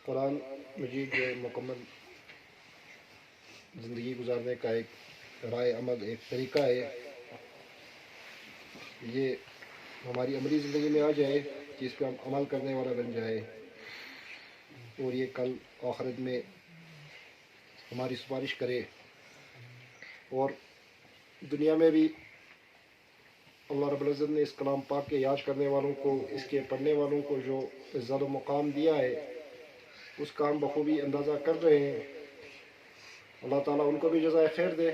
قرآن مجید جو مکمل زندگی گزارنے کا ایک رائے عمل، ایک طریقہ ہے، یہ ہماری عملی زندگی میں آ جائے کہ اس پہ ہم عمل کرنے والا بن جائے، اور یہ کل آخرت میں ہماری سفارش کرے، اور دنیا میں بھی اللہ رب العزت نے اس کلام پاک کے یاد کرنے والوں کو، اس کے پڑھنے والوں کو جو عزت و مقام دیا ہے، اس کا ہم بخوبی اندازہ کر رہے ہیں۔ اللہ تعالیٰ ان کو بھی جزائے خیر دے۔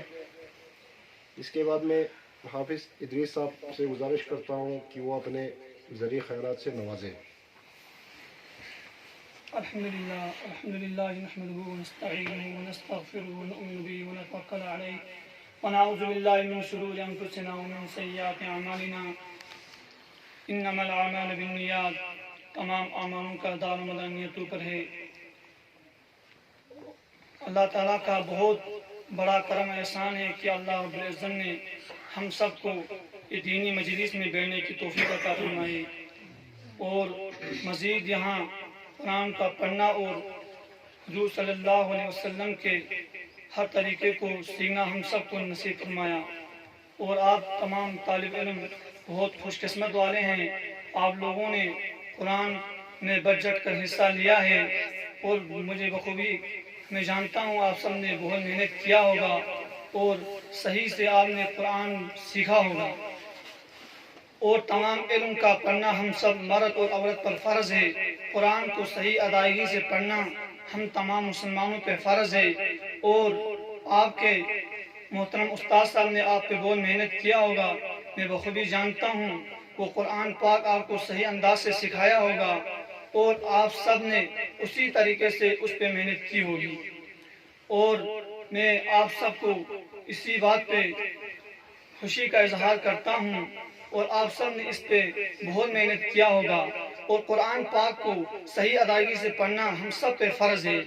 اس کے بعد میں حافظ ادریس صاحب سے گزارش کرتا ہوں کہ وہ اپنے ذریعہ خیرات سے نوازیں۔ الحمدللہ نحمده ونستعینه ونستغفره ونؤمن به ونتوکل علیہ ونعوذ باللہ من شرور انفسنا ومن سیئات اعمالنا، انما الاعمال بالنیات، تمام اعمالوں کا دار و مدار نیتوں پر ہے۔ اللہ تعالیٰ کا بہت بڑا کرم احسان ہے کہ اللہ رب العزت نے ہم سب کو یہ دینی مجلس میں بیٹھنے کی توفیق عطا فرمائی، اور مزید یہاں قرآن کا پڑھنا اور حضور صلی اللہ علیہ وسلم کے ہر طریقے کو سیکھنا ہم سب کو نصیب فرمایا۔ اور آپ تمام طالب علم بہت خوش قسمت والے ہیں، آپ لوگوں نے قرآن میں بڑھ چڑھ کر حصہ لیا ہے، اور مجھے بخوبی میں جانتا ہوں آپ سب نے بہت محنت کیا ہوگا اور صحیح سے آپ نے قرآن سیکھا ہوگا۔ اور تمام علم کا پڑھنا ہم سب مرد اور عورت پر فرض ہے۔ قرآن کو صحیح ادائیگی سے پڑھنا ہم تمام مسلمانوں پہ فرض ہے، اور آپ کے محترم استاد صاحب نے آپ پہ بہت محنت کیا ہوگا، میں بخوبی جانتا ہوں۔ وہ قرآن پاک آپ کو صحیح انداز سے سکھایا ہوگا، اور آپ سب نے اسی طریقے سے اس پہ محنت کی ہوگی، اور میں آپ سب کو اسی بات پہ خوشی کا اظہار کرتا ہوں، اور آپ سب نے اس پہ بہت محنت کیا ہوگا۔ اور قرآن پاک کو صحیح ادائیگی سے پڑھنا ہم سب پہ فرض ہے۔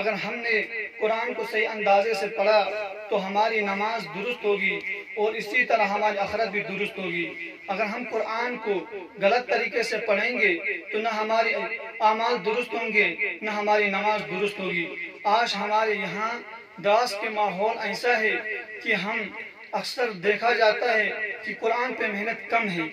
اگر ہم نے قرآن کو صحیح اندازے سے پڑھا تو ہماری نماز درست ہوگی، اور اسی طرح ہماری آخرت بھی درست ہوگی۔ اگر ہم قرآن کو غلط طریقے سے پڑھیں گے تو نہ ہمارے اعمال درست ہوں گے، نہ ہماری نماز درست ہوگی۔ آج ہمارے یہاں داس کے ماحول ایسا ہے کہ ہم اکثر دیکھا جاتا ہے کہ قرآن پہ محنت کم ہے،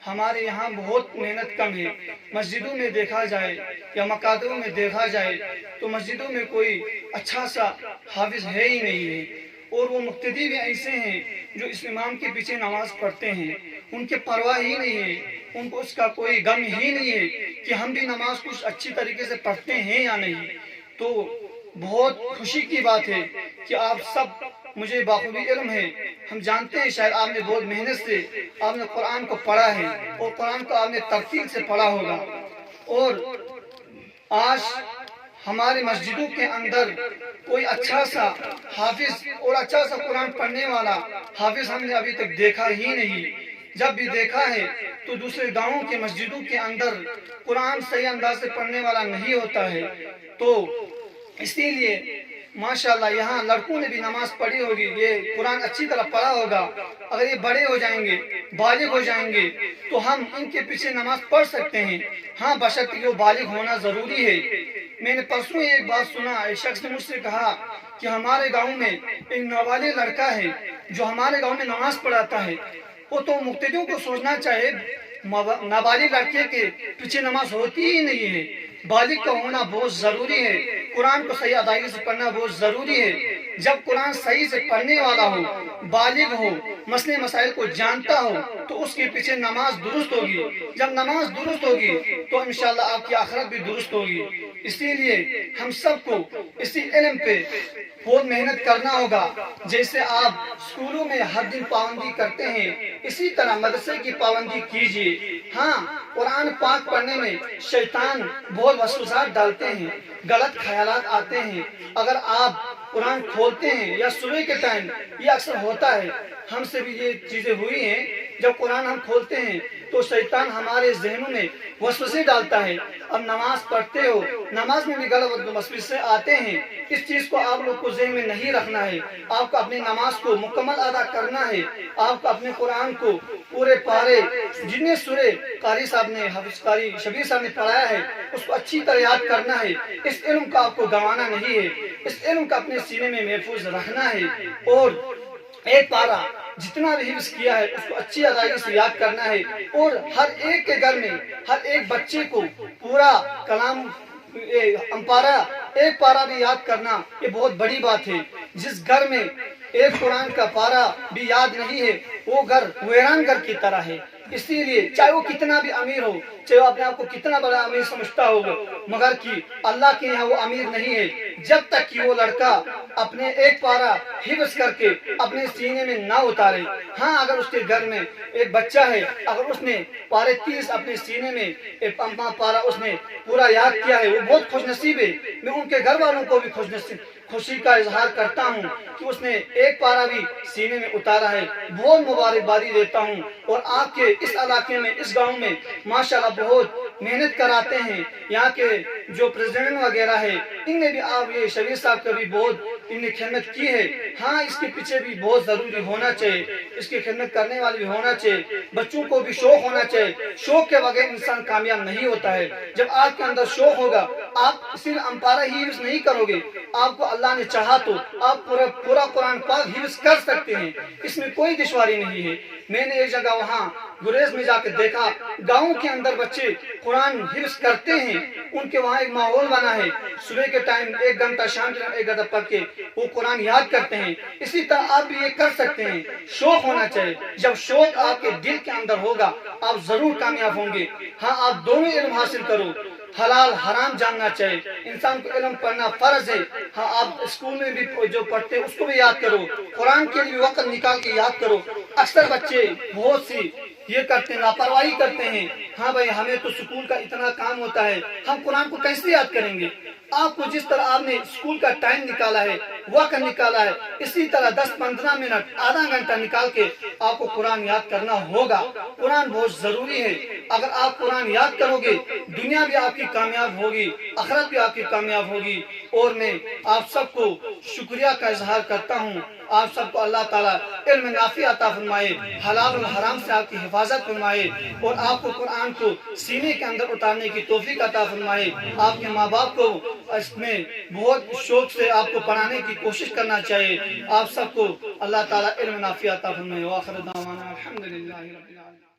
ہمارے یہاں بہت محنت کم ہے۔ مسجدوں میں دیکھا جائے یا مکاتبوں میں دیکھا جائے تو مسجدوں میں کوئی اچھا سا حافظ ہے ہی نہیں ہے، اور وہ مقتدی بھی ایسے ہیں جو اس امام کے پیچھے نماز پڑھتے ہیں، ان کے پرواہ ہی نہیں ہے، ان کو اس کا کوئی غم ہی نہیں ہے کہ ہم بھی نماز کچھ اچھی طریقے سے پڑھتے ہیں یا نہیں۔ تو بہت خوشی کی بات ہے کہ آپ سب، مجھے بخوبی علم ہے، ہم جانتے ہیں شاید آپ نے بہت محنت سے آپ نے قرآن کو پڑھا ہے، اور قرآن کو آپ نے ترتیل سے پڑھا ہوگا۔ اور آج ہمارے مسجدوں کے اندر کوئی اچھا سا حافظ اور اچھا سا قرآن پڑھنے والا حافظ ہم نے ابھی تک دیکھا ہی نہیں۔ جب بھی دیکھا ہے تو دوسرے گاؤں کے مسجدوں کے اندر قرآن صحیح انداز سے پڑھنے والا نہیں ہوتا ہے۔ تو اسی لیے ماشاءاللہ یہاں لڑکوں نے بھی نماز پڑھی ہوگی، یہ قرآن اچھی طرح پڑھا ہوگا۔ اگر یہ بڑے ہو جائیں گے، بالغ ہو جائیں گے تو ہم ان کے پیچھے نماز پڑھ سکتے ہیں، ہاں بشرط کہ وہ بالغ ہونا ضروری ہے۔ میں نے پرسوں ایک بات سنا، ایک شخص نے مجھ سے کہا کہ ہمارے گاؤں میں ایک نابالغ لڑکا ہے جو ہمارے گاؤں میں نماز پڑھاتا ہے۔ وہ تو مقتدیوں کو سوچنا چاہے، نابالغ لڑکے کے پیچھے نماز ہوتی ہی نہیں ہے۔ بالغ کا ہونا بہت ضروری ہے، قرآن کو صحیح ادائیگی سے پڑھنا بہت ضروری ہے۔ جب قرآن صحیح سے پڑھنے والا ہو، بالغ ہو، مسئلے مسائل کو جانتا ہو تو اس کے پیچھے نماز درست ہوگی۔ جب نماز درست ہوگی تو انشاءاللہ آپ کی آخرت بھی درست ہوگی۔ اسی لیے ہم سب کو اسی علم پہ بہت محنت کرنا ہوگا۔ جیسے آپ اسکولوں میں ہر دن پابندی کرتے ہیں، اسی طرح مدرسے کی پابندی کیجیے۔ ہاں، قرآن پاک پڑھنے میں شیطان بہت وسوسات ڈالتے ہیں، غلط خیالات آتے ہیں۔ اگر آپ قرآن کھولتے ہیں یا صبح کے ٹائم، یہ اکثر ہوتا ہے، ہم سے بھی یہ چیزیں ہوئی ہیں، جب قرآن ہم کھولتے ہیں تو شیطان ہمارے ذہنوں میں وسوسے ڈالتا ہے. اب نماز پڑھتے ہو, نماز میں بھی غلط وسوسے آتے ہیں. اس چیز کو آپ لوگ کو ذہن میں نہیں رکھنا ہے. آپ کو اپنی نماز کو مکمل ادا کرنا ہے. آپ کو اپنے قرآن کو پورے پارے جتنے سورے قاری صاحب نے, حافظ قاری شبیر صاحب نے پڑھایا ہے, اس کو اچھی طرح یاد کرنا ہے. اس علم کا آپ کو گنوانا نہیں ہے. اس علم کا اپنے سینے میں محفوظ رکھنا ہے. اور ایک پارا جتنا بھی حفظ کیا ہے اس کو اچھی ادائیگی سے یاد کرنا ہے. اور ہر ایک کے گھر میں ہر ایک بچے کو پورا کلام امپارا ایک پارا بھی یاد کرنا یہ بہت بڑی بات ہے. جس گھر میں ایک قرآن کا پارا بھی یاد نہیں ہے وہ گھر ویران گھر کی طرح ہے. اسی لیے چاہے وہ کتنا بھی امیر ہو, چاہے وہ اپنے آپ کو کتنا بڑا امیر سمجھتا ہوگا, مگر کہ اللہ کے یہاں وہ امیر نہیں ہے جب تک کہ وہ لڑکا اپنے ایک پارا حفظ کر کے اپنے سینے میں نہ اتارے. ہاں اگر اس کے گھر میں ایک بچہ ہے, اگر اس نے پارے 30 اپنے سینے میں ایک پارا اس نے پورا یاد کیا ہے, وہ بہت خوش نصیب ہے. میں ان کے گھر والوں کو بھی خوشی کا اظہار کرتا ہوں کہ اس نے ایک پارا بھی سینے میں اتارا ہے. بہت مبارکبادی دیتا ہوں. اور آپ کے اس علاقے میں, اس گاؤں میں ماشاءاللہ بہت محنت کراتے ہیں. یہاں کے جو پریزیڈنٹ وغیرہ ہے ان نے بھی آپ یہ شبیر صاحب کا بھی بہت ان نے خدمت کی ہے. ہاں اس کے پیچھے بھی بہت ضروری ہونا چاہیے, اس کی خدمت کرنے والے بھی ہونا چاہیے. بچوں کو بھی شوق ہونا چاہیے. شوق کے بغیر انسان کامیاب نہیں ہوتا ہے. جب آپ کے اندر شوق ہوگا آپ صرف امپارہ ہی حفظ نہیں کرو گے, آپ کو اللہ نے چاہا تو آپ پورا قرآن پاک حفظ کر سکتے ہیں. اس میں کوئی دشواری نہیں ہے. میں نے ایک جگہ وہاں گریز میں جا کے دیکھا, گاؤں کے اندر بچے قرآن حفظ کرتے ہیں. ان کے وہاں ایک ماحول بنا ہے, صبح کے ٹائم 1 گھنٹہ, شام کے 1 گھنٹہ پڑھ کے وہ قرآن یاد کرتے ہیں. اسی طرح آپ بھی یہ کر سکتے ہیں. شوق ہونا چاہیے. جب شوق آپ کے دل کے اندر ہوگا آپ ضرور کامیاب ہوں گے. ہاں آپ دونوں علم حاصل کرو. حلال حرام جاننا چاہیے. انسان کو علم پڑھنا فرض ہے. ہاں آپ اسکول میں بھی جو پڑھتے ہیں اس کو بھی یاد کرو. قرآن کے لیے وقت نکال کے یاد کرو. اکثر بچے بہت سی یہ کرتے ہیں, لاپرواہی کرتے ہیں. ہاں بھائی ہمیں تو اسکول کا اتنا کام ہوتا ہے, ہم قرآن کو کیسے یاد کریں گے. آپ کو جس طرح آپ نے اسکول کا ٹائم نکالا ہے, وقت نکالا ہے, اسی طرح 10-15 منٹ, آدھا گھنٹہ نکال کے آپ کو قرآن یاد کرنا ہوگا. قرآن بہت ضروری ہے. اگر آپ قرآن یاد کرو گے دنیا بھی آپ کی کامیاب ہوگی, آخرت بھی آپ کی کامیاب ہوگی. اور میں آپ سب کو شکریہ کا اظہار کرتا ہوں. آپ سب کو اللہ تعالیٰ علم نافع عطا فرمائے, حلال و حرام سے آپ کی حفاظت فرمائے, اور آپ کو قرآن کو سینے کے اندر اتارنے کی توفیق عطا فرمائے. آپ کے ماں باپ کو اس میں بہت شوق سے آپ کو پڑھانے کی کوشش کرنا چاہیے. آپ سب کو اللہ تعالیٰ علم نافع عطا فرمائے. وآخر دعوانا الحمدللہ رب العالمین.